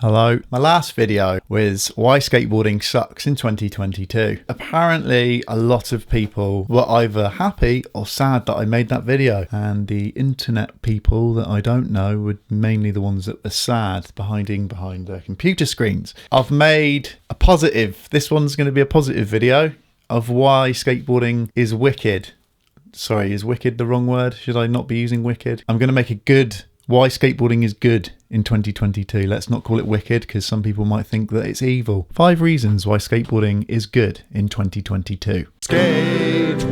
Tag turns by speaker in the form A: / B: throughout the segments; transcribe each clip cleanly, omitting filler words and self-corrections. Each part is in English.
A: Hello. My last video was why skateboarding sucks in 2022. Apparently a lot of people were either happy or sad that I made that video, and the internet people that I don't know were mainly the ones that were sad behind their computer screens. I've made a positive, this one's going to be a positive video of why skateboarding is wicked. Sorry, is wicked the wrong word? Should I not be using wicked? I'm going to make a good why skateboarding is good in 2022. Let's not call it wicked, because some people might think that it's evil. 5 reasons why skateboarding is good in 2022. SkateWine.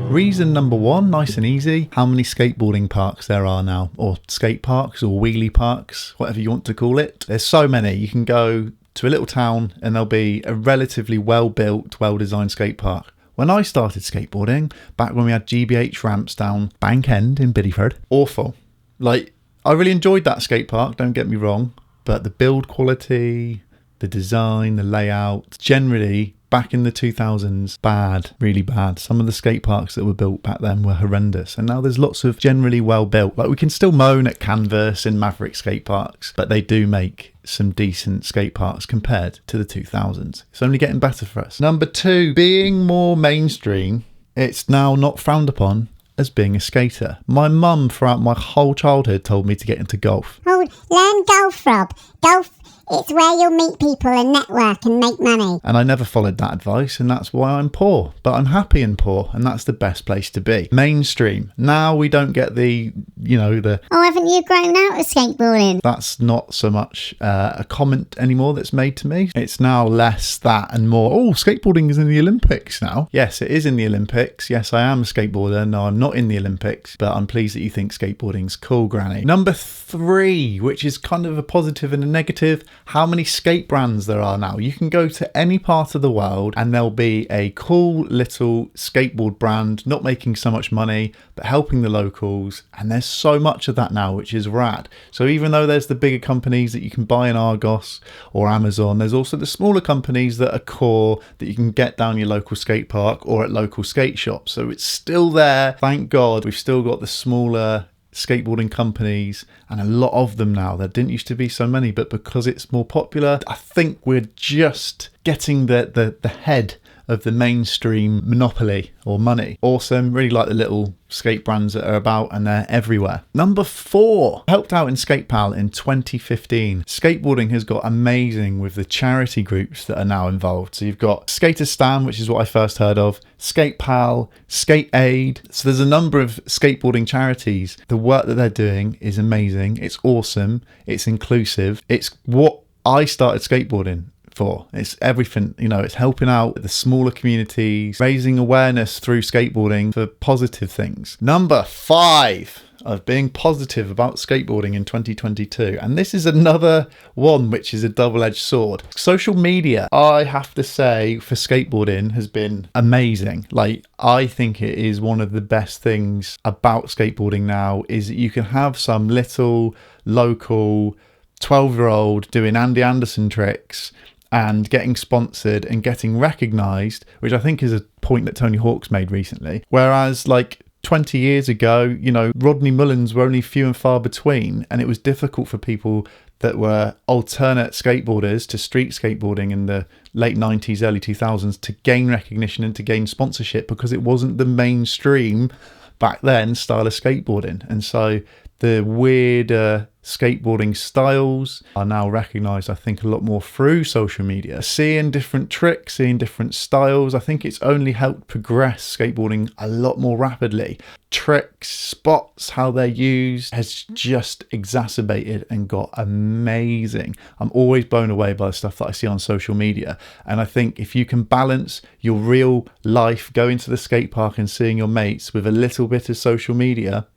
A: Reason number 1, nice and easy. How many skateboarding parks there are now, or skate parks, or wheelie parks, whatever you want to call it. There's so many. You can go to a little town and there'll be a relatively well-built, well-designed skate park. When I started skateboarding, back when we had GBH ramps down Bank End in Bideford, awful. Like, I really enjoyed that skate park, don't get me wrong, but the build quality, the design, the layout, generally, back in the 2000s, bad, really bad. Some of the skate parks that were built back then were horrendous, and now there's lots of generally well built. Like, we can still moan at Canvas and Maverick skate parks, but they do make some decent skate parks compared to the 2000s. It's only getting better for us. Number 2, being more mainstream, it's now not frowned upon as being a skater. My mum throughout my whole childhood told me to get into golf.
B: Oh, learn golf, Rob. Golf, it's where you'll meet people and network and make money.
A: And I never followed that advice, and that's why I'm poor. But I'm happy and poor, and that's the best place to be. Mainstream. Now we don't get the,
B: Oh, haven't you grown out of skateboarding?
A: That's not so much a comment anymore that's made to me. It's now less that and more, oh, skateboarding is in the Olympics now. Yes, it is in the Olympics. Yes, I am a skateboarder. No, I'm not in the Olympics, but I'm pleased that you think skateboarding's cool, Granny. Number 3, which is kind of a positive and a negative, how many skate brands there are now. You can go to any part of the world and there'll be a cool little skateboard brand, not making so much money, but helping the locals. And there's so much of that now, which is rad. So even though there's the bigger companies that you can buy in Argos or Amazon, there's also the smaller companies that are core that you can get down your local skate park or at local skate shops. So it's still there. Thank God we've still got the smaller skateboarding companies, and a lot of them now. There didn't used to be so many, but because it's more popular, I think we're just getting the head of the mainstream monopoly or money. Awesome. Really like the little skate brands that are about, and they're everywhere. Number 4, helped out in SkatePal in 2015. Skateboarding has got amazing with the charity groups that are now involved. So you've got Skater Stan, which is what I first heard of, SkatePal, Skate Aid. So there's a number of skateboarding charities. The work that they're doing is amazing. It's awesome. It's inclusive. It's what I started skateboarding for. It's everything, it's helping out the smaller communities, raising awareness through skateboarding for positive things. Number 5 of being positive about skateboarding in 2022, and this is another one which is a double-edged sword. Social media, I have to say, for skateboarding has been amazing. Like, I think it is one of the best things about skateboarding now is that you can have some little local 12-year-old doing Andy Anderson tricks and getting sponsored and getting recognised, which I think is a point that Tony Hawk's made recently. Whereas like 20 years ago, Rodney Mullins were only few and far between, and it was difficult for people that were alternate skateboarders to street skateboarding in the late 90s, early 2000s to gain recognition and to gain sponsorship, because it wasn't the mainstream back then style of skateboarding. And so the weirder skateboarding styles are now recognised, I think, a lot more through social media. Seeing different tricks, seeing different styles, I think it's only helped progress skateboarding a lot more rapidly. Tricks, spots, how they're used has just exacerbated and got amazing. I'm always blown away by the stuff that I see on social media. And I think if you can balance your real life, going to the skate park and seeing your mates with a little bit of social media,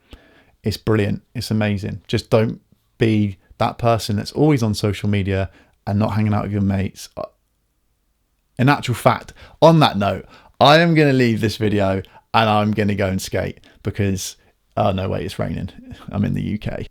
A: it's brilliant. It's amazing. Just don't be that person that's always on social media and not hanging out with your mates. In actual fact, on that note, I am going to leave this video and I'm going to go and skate because, oh no, wait, it's raining. I'm in the UK.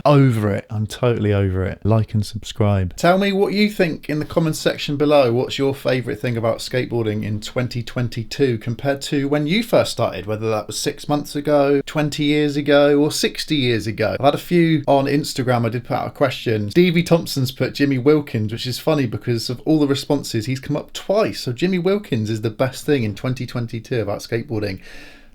A: over it. I'm totally over it. Like and subscribe. Tell me what you think in the comments section below. What's your favourite thing about skateboarding in 2022 compared to when you first started, whether that was 6 months ago, 20 years ago, or 60 years ago? I've had a few on Instagram. I did put out a question. Stevie Thompson's put Jimmy Wilkins, which is funny because of all the responses, he's come up twice. So Jimmy Wilkins is the best thing in 2022 about skateboarding.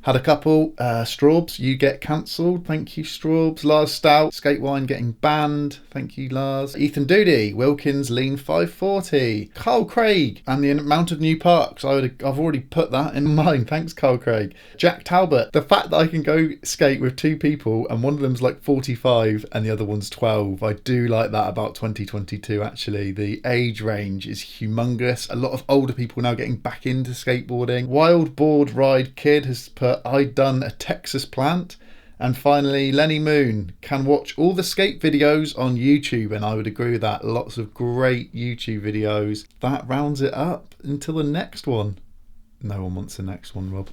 A: Had a couple. Straubs, you get cancelled. Thank you, Straubs. Lars Stout, SkateWine getting banned. Thank you, Lars. Ethan Doody, Wilkins, Lean 540. Carl Craig, and the amount of new parks. I've already put that in mine. Thanks, Carl Craig. Jack Talbot, the fact that I can go skate with two people and one of them's like 45 and the other one's 12. I do like that about 2022, actually. The age range is humongous. A lot of older people now getting back into skateboarding. Wild Board Ride Kid has put, I'd done a Texas plant. And finally, Lenny Moon can watch all the skate videos on YouTube, and I would agree with that. Lots of great YouTube videos. That rounds it up until the next one. No one wants the next one, Rob.